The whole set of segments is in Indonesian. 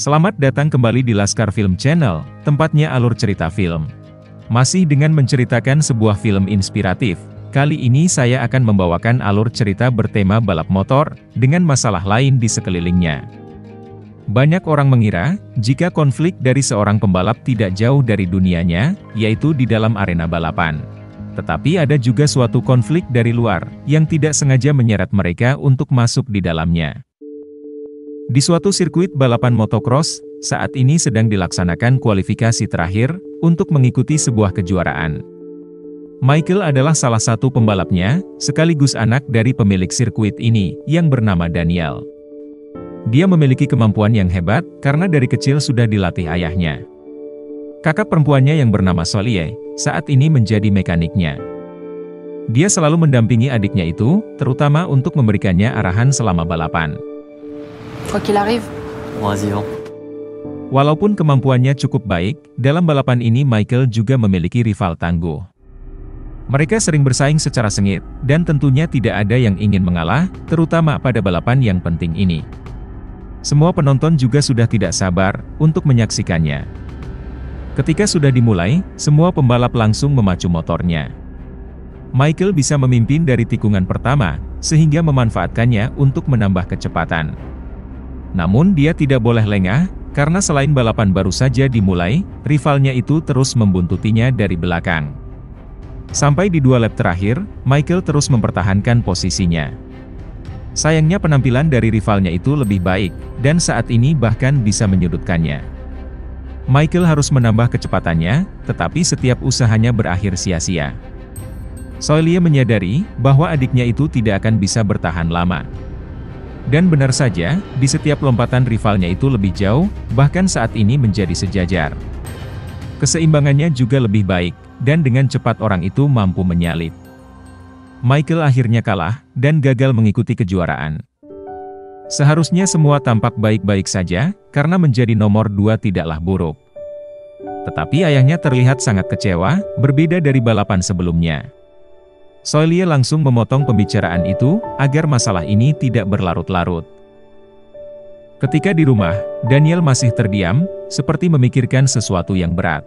Selamat datang kembali di Laskar Film Channel, tempatnya alur cerita film. Masih dengan menceritakan sebuah film inspiratif, kali ini saya akan membawakan alur cerita bertema balap motor, dengan masalah lain di sekelilingnya. Banyak orang mengira, jika konflik dari seorang pembalap tidak jauh dari dunianya, yaitu di dalam arena balapan. Tetapi ada juga suatu konflik dari luar, yang tidak sengaja menyeret mereka untuk masuk di dalamnya. Di suatu sirkuit balapan motocross, saat ini sedang dilaksanakan kualifikasi terakhir, untuk mengikuti sebuah kejuaraan. Michael adalah salah satu pembalapnya, sekaligus anak dari pemilik sirkuit ini, yang bernama Daniel. Dia memiliki kemampuan yang hebat, karena dari kecil sudah dilatih ayahnya. Kakak perempuannya yang bernama Solie, saat ini menjadi mekaniknya. Dia selalu mendampingi adiknya itu, terutama untuk memberikannya arahan selama balapan. Quoi qu'il arrive. Walaupun kemampuannya cukup baik, dalam balapan ini Michael juga memiliki rival tangguh. Mereka sering bersaing secara sengit, dan tentunya tidak ada yang ingin mengalah, terutama pada balapan yang penting ini. Semua penonton juga sudah tidak sabar untuk menyaksikannya. Ketika sudah dimulai, semua pembalap langsung memacu motornya. Michael bisa memimpin dari tikungan pertama, sehingga memanfaatkannya untuk menambah kecepatan. Namun dia tidak boleh lengah, karena selain balapan baru saja dimulai, rivalnya itu terus membuntutinya dari belakang. Sampai di 2 lap terakhir, Michael terus mempertahankan posisinya. Sayangnya penampilan dari rivalnya itu lebih baik, dan saat ini bahkan bisa menyudutkannya. Michael harus menambah kecepatannya, tetapi setiap usahanya berakhir sia-sia. Solie menyadari bahwa adiknya itu tidak akan bisa bertahan lama. Dan benar saja, di setiap lompatan rivalnya itu lebih jauh, bahkan saat ini menjadi sejajar. Keseimbangannya juga lebih baik, dan dengan cepat orang itu mampu menyalip. Michael akhirnya kalah, dan gagal mengikuti kejuaraan. Seharusnya semua tampak baik-baik saja, karena menjadi nomor 2 tidaklah buruk. Tetapi ayahnya terlihat sangat kecewa, berbeda dari balapan sebelumnya. Solie langsung memotong pembicaraan itu, agar masalah ini tidak berlarut-larut. Ketika di rumah, Daniel masih terdiam, seperti memikirkan sesuatu yang berat.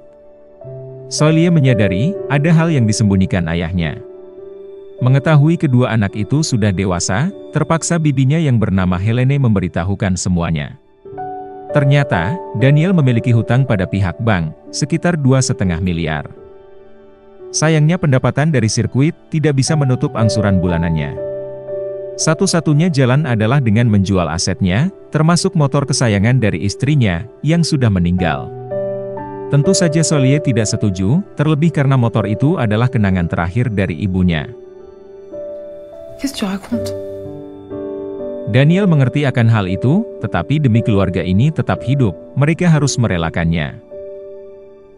Solie menyadari, ada hal yang disembunyikan ayahnya. Mengetahui kedua anak itu sudah dewasa, terpaksa bibinya yang bernama Helene memberitahukan semuanya. Ternyata, Daniel memiliki hutang pada pihak bank, sekitar 2,5 miliar. Sayangnya pendapatan dari sirkuit tidak bisa menutup angsuran bulanannya. Satu-satunya jalan adalah dengan menjual asetnya, termasuk motor kesayangan dari istrinya, yang sudah meninggal. Tentu saja Solie tidak setuju, terlebih karena motor itu adalah kenangan terakhir dari ibunya. Qu'est-ce que tu racontes? Daniel mengerti akan hal itu, tetapi demi keluarga ini tetap hidup, mereka harus merelakannya.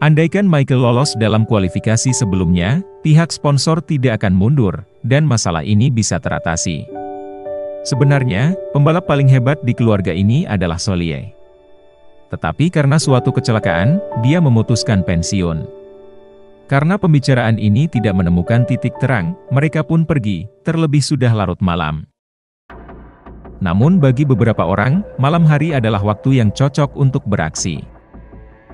Andaikan Michael lolos dalam kualifikasi sebelumnya, pihak sponsor tidak akan mundur, dan masalah ini bisa teratasi. Sebenarnya, pembalap paling hebat di keluarga ini adalah Solie. Tetapi karena suatu kecelakaan, dia memutuskan pensiun. Karena pembicaraan ini tidak menemukan titik terang, mereka pun pergi, terlebih sudah larut malam. Namun bagi beberapa orang, malam hari adalah waktu yang cocok untuk beraksi.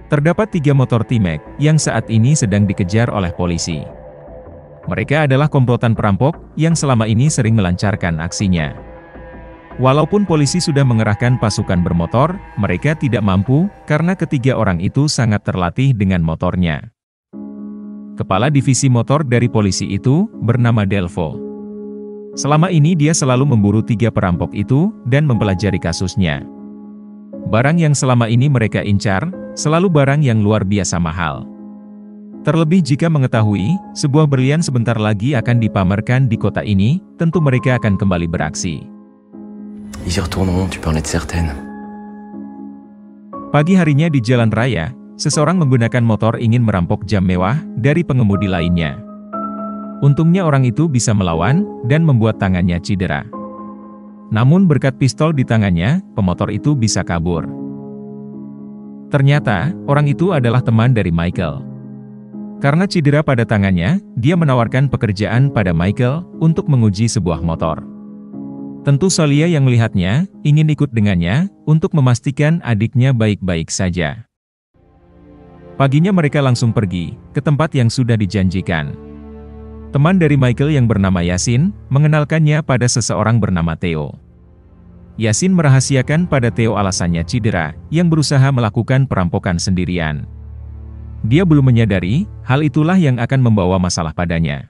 Terdapat 3 motor T-Max, yang saat ini sedang dikejar oleh polisi. Mereka adalah komplotan perampok, yang selama ini sering melancarkan aksinya. Walaupun polisi sudah mengerahkan pasukan bermotor, mereka tidak mampu, karena ketiga orang itu sangat terlatih dengan motornya. Kepala divisi motor dari polisi itu, bernama Delvo. Selama ini dia selalu memburu 3 perampok itu, dan mempelajari kasusnya. Barang yang selama ini mereka incar, selalu barang yang luar biasa mahal. Terlebih jika mengetahui, sebuah berlian sebentar lagi akan dipamerkan di kota ini, tentu mereka akan kembali beraksi. Ils y retourneront, tu peux en être certaine. Pagi harinya di jalan raya, seseorang menggunakan motor ingin merampok jam mewah dari pengemudi lainnya. Untungnya orang itu bisa melawan, dan membuat tangannya cedera. Namun berkat pistol di tangannya, pemotor itu bisa kabur. Ternyata, orang itu adalah teman dari Michael. Karena cedera pada tangannya, dia menawarkan pekerjaan pada Michael untuk menguji sebuah motor. Tentu Solia yang melihatnya, ingin ikut dengannya, untuk memastikan adiknya baik-baik saja. Paginya mereka langsung pergi, ke tempat yang sudah dijanjikan. Teman dari Michael yang bernama Yasin, mengenalkannya pada seseorang bernama Theo. Yasin merahasiakan pada Theo alasannya cedera, yang berusaha melakukan perampokan sendirian. Dia belum menyadari, hal itulah yang akan membawa masalah padanya.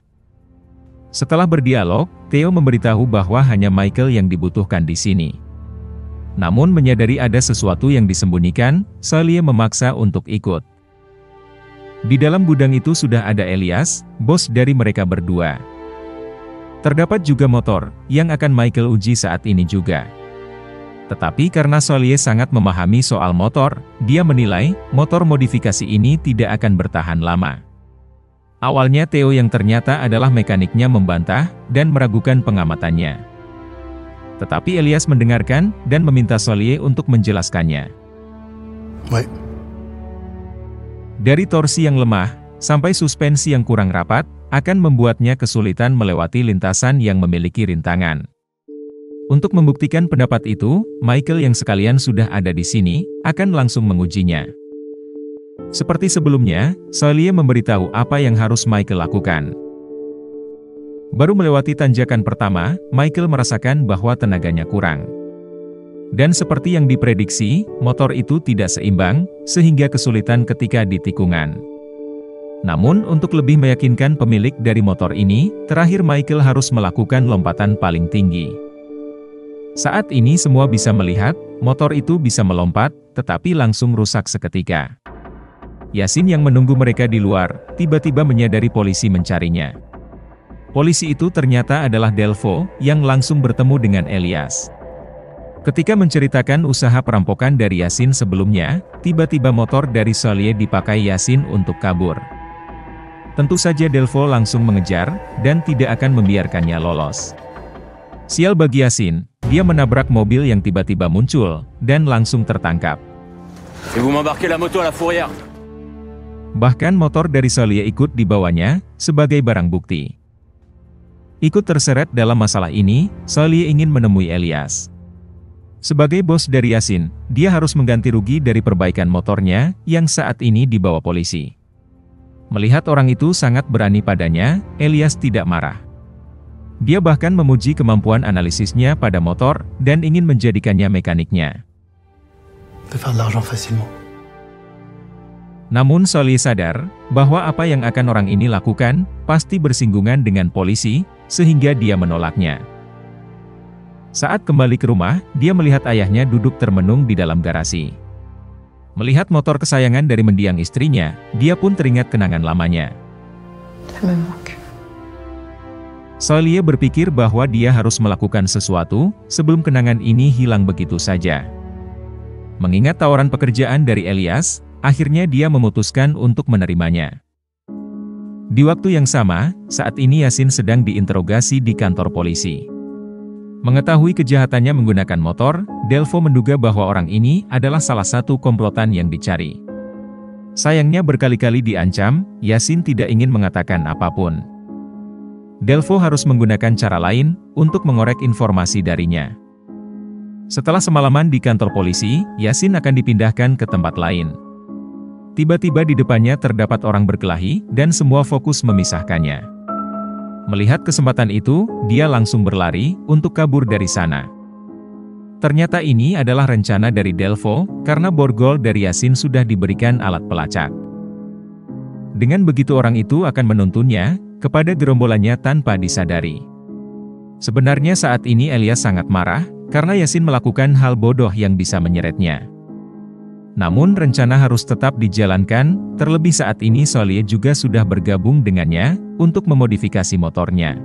Setelah berdialog, Theo memberitahu bahwa hanya Michael yang dibutuhkan di sini. Namun menyadari ada sesuatu yang disembunyikan, Solia memaksa untuk ikut. Di dalam gudang itu sudah ada Elias, bos dari mereka berdua. Terdapat juga motor, yang akan Michael uji saat ini juga. Tetapi karena Solia sangat memahami soal motor, dia menilai, motor modifikasi ini tidak akan bertahan lama. Awalnya Theo yang ternyata adalah mekaniknya membantah, dan meragukan pengamatannya. Tetapi Elias mendengarkan, dan meminta Solia untuk menjelaskannya. Ouais. Dari torsi yang lemah, sampai suspensi yang kurang rapat, akan membuatnya kesulitan melewati lintasan yang memiliki rintangan. Untuk membuktikan pendapat itu, Michael yang sekalian sudah ada di sini, akan langsung mengujinya. Seperti sebelumnya, Solia memberitahu apa yang harus Michael lakukan. Baru melewati tanjakan pertama, Michael merasakan bahwa tenaganya kurang. Dan seperti yang diprediksi, motor itu tidak seimbang, sehingga kesulitan ketika di tikungan. Namun untuk lebih meyakinkan pemilik dari motor ini, terakhir Michael harus melakukan lompatan paling tinggi. Saat ini semua bisa melihat, motor itu bisa melompat, tetapi langsung rusak seketika. Yasin yang menunggu mereka di luar, tiba-tiba menyadari polisi mencarinya. Polisi itu ternyata adalah Delvo, yang langsung bertemu dengan Elias. Ketika menceritakan usaha perampokan dari Yasin sebelumnya, tiba-tiba motor dari Solia dipakai Yasin untuk kabur. Tentu saja Delvo langsung mengejar, dan tidak akan membiarkannya lolos. Sial bagi Yasin, dia menabrak mobil yang tiba-tiba muncul, dan langsung tertangkap. Et vous m'embarquez la moto à la fourrière. Bahkan motor dari Solia ikut dibawanya, sebagai barang bukti. Ikut terseret dalam masalah ini, Solia ingin menemui Elias. Sebagai bos dari Yasin, dia harus mengganti rugi dari perbaikan motornya, yang saat ini dibawa polisi. Melihat orang itu sangat berani padanya, Elias tidak marah. Dia bahkan memuji kemampuan analisisnya pada motor, dan ingin menjadikannya mekaniknya. De faire de l'argent facilement. Namun Solia sadar, bahwa apa yang akan orang ini lakukan, pasti bersinggungan dengan polisi, sehingga dia menolaknya. Saat kembali ke rumah, dia melihat ayahnya duduk termenung di dalam garasi. Melihat motor kesayangan dari mendiang istrinya, dia pun teringat kenangan lamanya. Ça me manque. Solia berpikir bahwa dia harus melakukan sesuatu, sebelum kenangan ini hilang begitu saja. Mengingat tawaran pekerjaan dari Elias, akhirnya dia memutuskan untuk menerimanya. Di waktu yang sama, saat ini Yasin sedang diinterogasi di kantor polisi. Mengetahui kejahatannya menggunakan motor, Delvo menduga bahwa orang ini adalah salah satu komplotan yang dicari. Sayangnya berkali-kali diancam, Yasin tidak ingin mengatakan apapun. Delvo harus menggunakan cara lain, untuk mengorek informasi darinya. Setelah semalaman di kantor polisi, Yasin akan dipindahkan ke tempat lain. Tiba-tiba di depannya terdapat orang berkelahi, dan semua fokus memisahkannya. Melihat kesempatan itu, dia langsung berlari, untuk kabur dari sana. Ternyata ini adalah rencana dari Delvo, karena borgol dari Yasin sudah diberikan alat pelacak. Dengan begitu orang itu akan menuntunnya, kepada gerombolannya tanpa disadari. Sebenarnya saat ini Elias sangat marah, karena Yasin melakukan hal bodoh yang bisa menyeretnya. Namun rencana harus tetap dijalankan, terlebih saat ini Solia juga sudah bergabung dengannya, untuk memodifikasi motornya.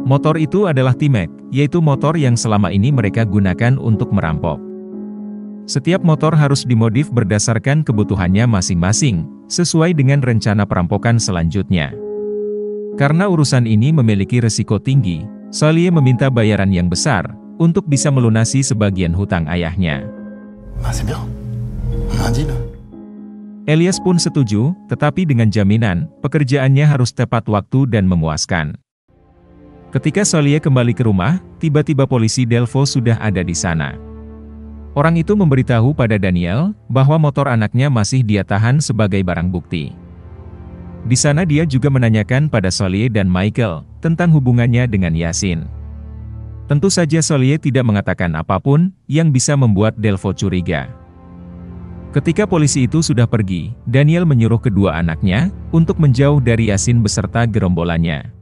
Motor itu adalah T-Mac, yaitu motor yang selama ini mereka gunakan untuk merampok. Setiap motor harus dimodif berdasarkan kebutuhannya masing-masing, sesuai dengan rencana perampokan selanjutnya. Karena urusan ini memiliki resiko tinggi, Solia meminta bayaran yang besar, untuk bisa melunasi sebagian hutang ayahnya. Ah, c'est bien. On a un deal. Elias pun setuju, tetapi dengan jaminan, pekerjaannya harus tepat waktu dan memuaskan. Ketika Solie kembali ke rumah, tiba-tiba polisi Delvaux sudah ada di sana. Orang itu memberitahu pada Daniel, bahwa motor anaknya masih dia tahan sebagai barang bukti. Di sana dia juga menanyakan pada Solie dan Michael, tentang hubungannya dengan Yasin. Tentu saja Solie tidak mengatakan apapun, yang bisa membuat Delvaux curiga. Ketika polisi itu sudah pergi, Daniel menyuruh kedua anaknya, untuk menjauh dari Yasin beserta gerombolannya.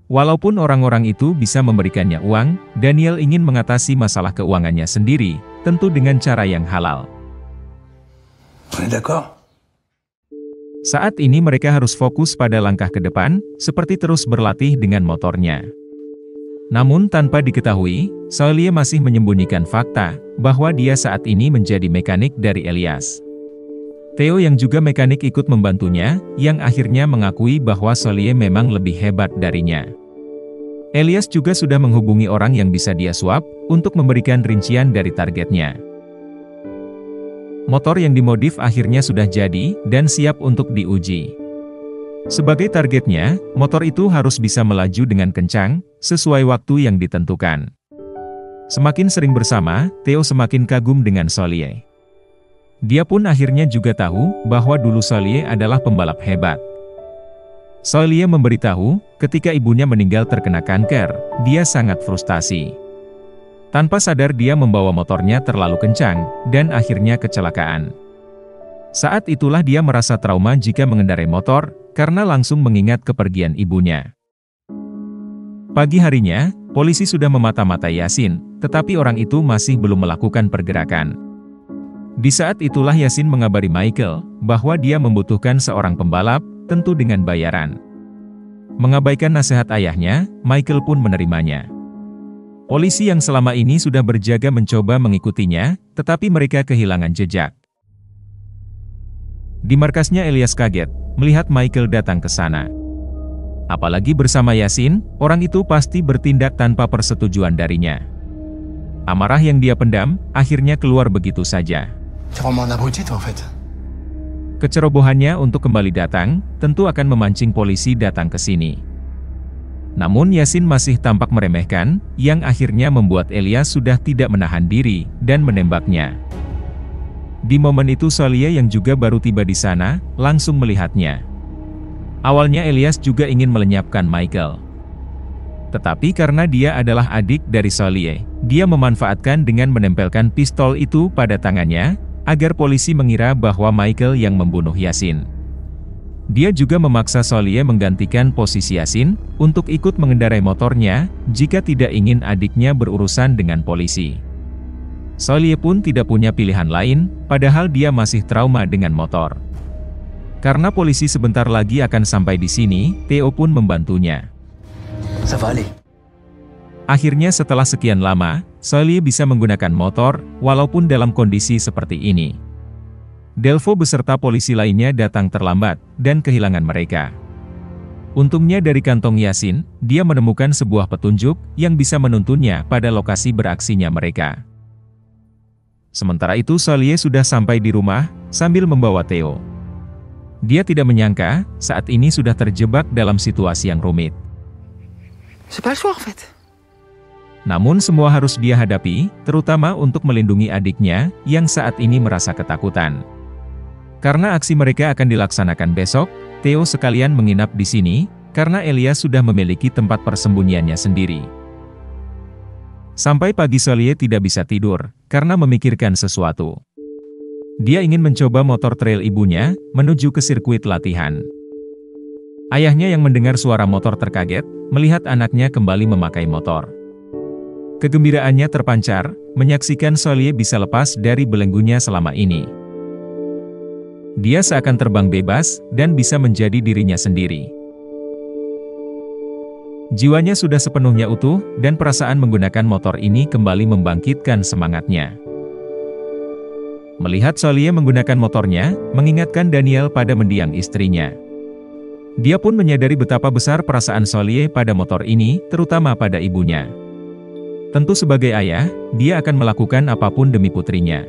Walaupun orang-orang itu bisa memberikannya uang, Daniel ingin mengatasi masalah keuangannya sendiri, tentu dengan cara yang halal. Saat ini mereka harus fokus pada langkah ke depan, seperti terus berlatih dengan motornya. Namun tanpa diketahui, Solie masih menyembunyikan fakta, bahwa dia saat ini menjadi mekanik dari Elias. Theo yang juga mekanik ikut membantunya, yang akhirnya mengakui bahwa Solie memang lebih hebat darinya. Elias juga sudah menghubungi orang yang bisa dia suap, untuk memberikan rincian dari targetnya. Motor yang dimodif akhirnya sudah jadi, dan siap untuk diuji. Sebagai targetnya, motor itu harus bisa melaju dengan kencang, sesuai waktu yang ditentukan. Semakin sering bersama, Theo semakin kagum dengan Solie. Dia pun akhirnya juga tahu, bahwa dulu Solie adalah pembalap hebat. Solie memberitahu, ketika ibunya meninggal terkena kanker, dia sangat frustasi. Tanpa sadar dia membawa motornya terlalu kencang, dan akhirnya kecelakaan. Saat itulah dia merasa trauma jika mengendarai motor, karena langsung mengingat kepergian ibunya. Pagi harinya, polisi sudah memata-matai Yasin, tetapi orang itu masih belum melakukan pergerakan. Di saat itulah Yasin mengabari Michael, bahwa dia membutuhkan seorang pembalap, tentu dengan bayaran. Mengabaikan nasihat ayahnya, Michael pun menerimanya. Polisi yang selama ini sudah berjaga mencoba mengikutinya, tetapi mereka kehilangan jejak. Di markasnya Elias kaget, melihat Michael datang ke sana. Apalagi bersama Yasin, orang itu pasti bertindak tanpa persetujuan darinya. Amarah yang dia pendam, akhirnya keluar begitu saja. Kecerobohannya untuk kembali datang, tentu akan memancing polisi datang ke sini. Namun Yasin masih tampak meremehkan, yang akhirnya membuat Elias sudah tidak menahan diri, dan menembaknya. Di momen itu Solie yang juga baru tiba di sana, langsung melihatnya. Awalnya Elias juga ingin melenyapkan Michael. Tetapi karena dia adalah adik dari Solie, dia memanfaatkan dengan menempelkan pistol itu pada tangannya, agar polisi mengira bahwa Michael yang membunuh Yasin. Dia juga memaksa Solie menggantikan posisi Yasin, untuk ikut mengendarai motornya, jika tidak ingin adiknya berurusan dengan polisi. Solie pun tidak punya pilihan lain, padahal dia masih trauma dengan motor. Karena polisi sebentar lagi akan sampai di sini, Theo pun membantunya. Akhirnya setelah sekian lama, Solie bisa menggunakan motor, walaupun dalam kondisi seperti ini. Delvaux beserta polisi lainnya datang terlambat, dan kehilangan mereka. Untungnya dari kantong Yasin, dia menemukan sebuah petunjuk, yang bisa menuntunnya pada lokasi beraksinya mereka. Sementara itu Solie sudah sampai di rumah, sambil membawa Theo. Dia tidak menyangka, saat ini sudah terjebak dalam situasi yang rumit. Namun semua harus dia hadapi, terutama untuk melindungi adiknya, yang saat ini merasa ketakutan. Karena aksi mereka akan dilaksanakan besok, Theo sekalian menginap di sini, karena Elias sudah memiliki tempat persembunyiannya sendiri. Sampai pagi Solie tidak bisa tidur, karena memikirkan sesuatu. Dia ingin mencoba motor trail ibunya, menuju ke sirkuit latihan. Ayahnya yang mendengar suara motor terkaget, melihat anaknya kembali memakai motor. Kegembiraannya terpancar, menyaksikan Solie bisa lepas dari belenggunya selama ini. Dia seakan terbang bebas, dan bisa menjadi dirinya sendiri. Jiwanya sudah sepenuhnya utuh, dan perasaan menggunakan motor ini kembali membangkitkan semangatnya. Melihat Solie menggunakan motornya, mengingatkan Daniel pada mendiang istrinya. Dia pun menyadari betapa besar perasaan Solie pada motor ini, terutama pada ibunya. Tentu sebagai ayah, dia akan melakukan apapun demi putrinya.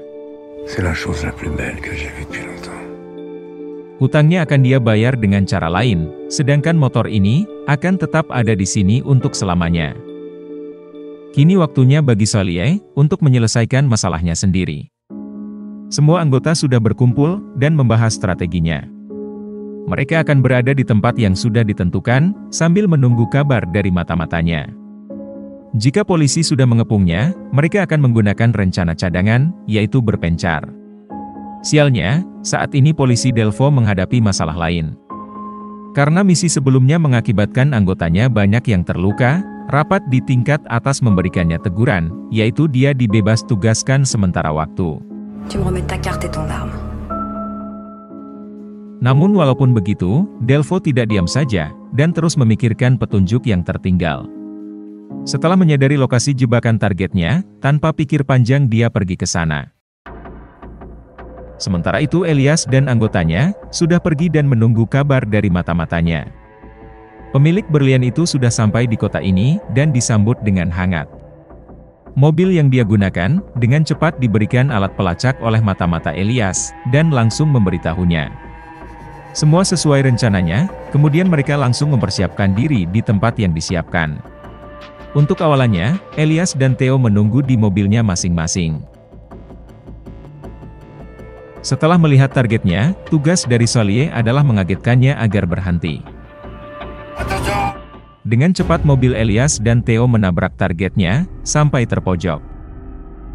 Hutangnya akan dia bayar dengan cara lain, sedangkan motor ini akan tetap ada di sini untuk selamanya. Kini waktunya bagi Solieh untuk menyelesaikan masalahnya sendiri. Semua anggota sudah berkumpul dan membahas strateginya. Mereka akan berada di tempat yang sudah ditentukan, sambil menunggu kabar dari mata-matanya. Jika polisi sudah mengepungnya, mereka akan menggunakan rencana cadangan, yaitu berpencar. Sialnya, saat ini polisi Delvo menghadapi masalah lain. Karena misi sebelumnya mengakibatkan anggotanya banyak yang terluka, rapat di tingkat atas memberikannya teguran, yaitu dia dibebas tugaskan sementara waktu. Tu me remets ta carte et ton arme. Namun walaupun begitu, Delvo tidak diam saja, dan terus memikirkan petunjuk yang tertinggal. Setelah menyadari lokasi jebakan targetnya, tanpa pikir panjang dia pergi ke sana. Sementara itu Elias dan anggotanya sudah pergi dan menunggu kabar dari mata-matanya. Pemilik berlian itu sudah sampai di kota ini dan disambut dengan hangat. Mobil yang dia gunakan dengan cepat diberikan alat pelacak oleh mata-mata Elias dan langsung memberitahunya. Semua sesuai rencananya, kemudian mereka langsung mempersiapkan diri di tempat yang disiapkan. Untuk awalannya, Elias dan Theo menunggu di mobilnya masing-masing. Setelah melihat targetnya, tugas dari Solieh adalah mengagetkannya agar berhenti. Dengan cepat mobil Elias dan Theo menabrak targetnya, sampai terpojok.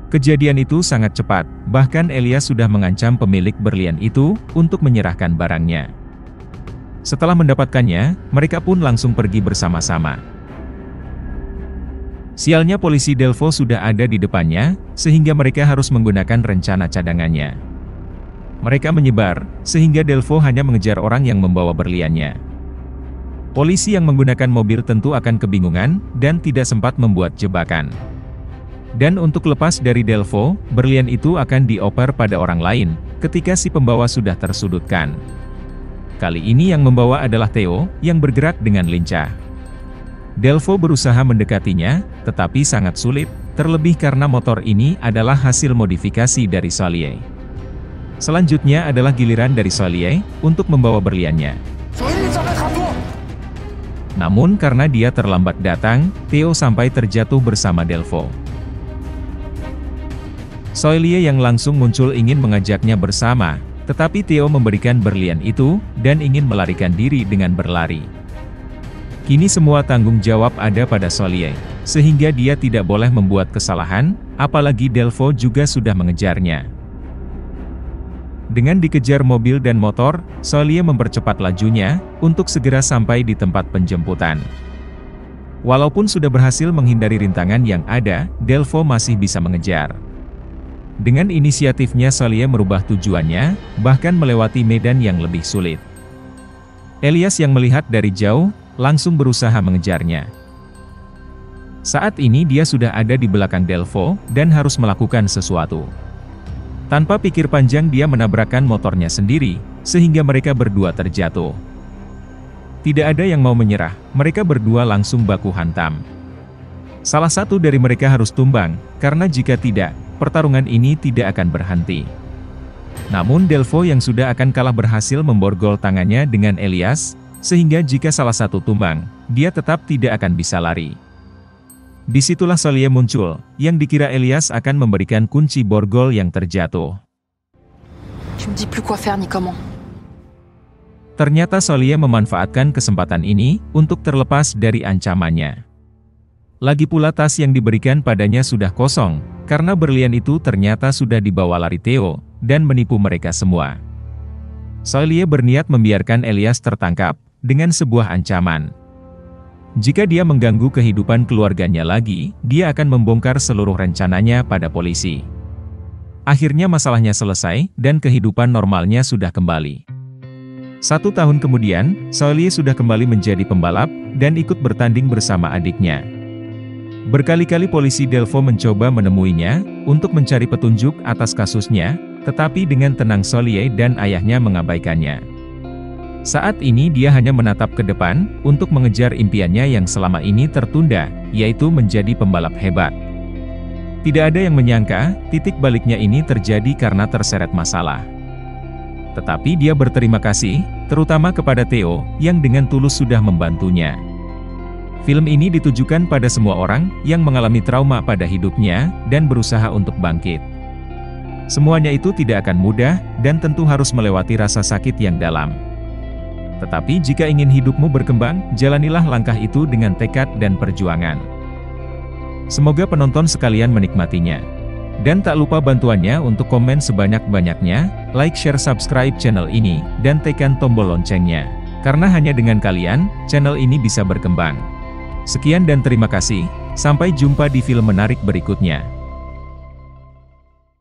Kejadian itu sangat cepat, bahkan Elias sudah mengancam pemilik berlian itu untuk menyerahkan barangnya. Setelah mendapatkannya, mereka pun langsung pergi bersama-sama. Sialnya polisi Delvo sudah ada di depannya, sehingga mereka harus menggunakan rencana cadangannya. Mereka menyebar, sehingga Delvo hanya mengejar orang yang membawa berliannya. Polisi yang menggunakan mobil tentu akan kebingungan, dan tidak sempat membuat jebakan. Dan untuk lepas dari Delvo, berlian itu akan dioper pada orang lain, ketika si pembawa sudah tersudutkan. Kali ini yang membawa adalah Theo, yang bergerak dengan lincah. Delvo berusaha mendekatinya, tetapi sangat sulit, terlebih karena motor ini adalah hasil modifikasi dari Solieh. Selanjutnya adalah giliran dari Solieh untuk membawa berliannya. Namun karena dia terlambat datang, Theo sampai terjatuh bersama Delvo. Solieh yang langsung muncul ingin mengajaknya bersama, tetapi Theo memberikan berlian itu, dan ingin melarikan diri dengan berlari. Kini semua tanggung jawab ada pada Solieh, sehingga dia tidak boleh membuat kesalahan, apalagi Delvo juga sudah mengejarnya. Dengan dikejar mobil dan motor, Solieh mempercepat lajunya, untuk segera sampai di tempat penjemputan. Walaupun sudah berhasil menghindari rintangan yang ada, Delvo masih bisa mengejar. Dengan inisiatifnya Solieh merubah tujuannya, bahkan melewati medan yang lebih sulit. Elias yang melihat dari jauh, langsung berusaha mengejarnya. Saat ini dia sudah ada di belakang Delvo, dan harus melakukan sesuatu. Tanpa pikir panjang dia menabrakkan motornya sendiri, sehingga mereka berdua terjatuh. Tidak ada yang mau menyerah, mereka berdua langsung baku hantam. Salah satu dari mereka harus tumbang, karena jika tidak, pertarungan ini tidak akan berhenti. Namun Delvo yang sudah akan kalah berhasil memborgol tangannya dengan Elias, sehingga jika salah satu tumbang, dia tetap tidak akan bisa lari. Disitulah Solieh muncul, yang dikira Elias akan memberikan kunci borgol yang terjatuh. Tu me dis plus quoi faire ni comment. Ternyata Solieh memanfaatkan kesempatan ini, untuk terlepas dari ancamannya. Lagi pula tas yang diberikan padanya sudah kosong, karena berlian itu ternyata sudah dibawa lari Theo, dan menipu mereka semua. Solieh berniat membiarkan Elias tertangkap, dengan sebuah ancaman. Jika dia mengganggu kehidupan keluarganya lagi, dia akan membongkar seluruh rencananya pada polisi. Akhirnya masalahnya selesai, dan kehidupan normalnya sudah kembali. 1 tahun kemudian, Solieh sudah kembali menjadi pembalap, dan ikut bertanding bersama adiknya. Berkali-kali polisi Delvo mencoba menemuinya, untuk mencari petunjuk atas kasusnya, tetapi dengan tenang Solieh dan ayahnya mengabaikannya. Saat ini dia hanya menatap ke depan, untuk mengejar impiannya yang selama ini tertunda, yaitu menjadi pembalap hebat. Tidak ada yang menyangka, titik baliknya ini terjadi karena terseret masalah. Tetapi dia berterima kasih, terutama kepada Theo, yang dengan tulus sudah membantunya. Film ini ditujukan pada semua orang yang mengalami trauma pada hidupnya, dan berusaha untuk bangkit. Semuanya itu tidak akan mudah, dan tentu harus melewati rasa sakit yang dalam. Tetapi jika ingin hidupmu berkembang, jalanilah langkah itu dengan tekad dan perjuangan. Semoga penonton sekalian menikmatinya. Dan tak lupa bantuannya untuk komen sebanyak-banyaknya, like, share, subscribe channel ini, dan tekan tombol loncengnya. Karena hanya dengan kalian, channel ini bisa berkembang. Sekian dan terima kasih, sampai jumpa di film menarik berikutnya.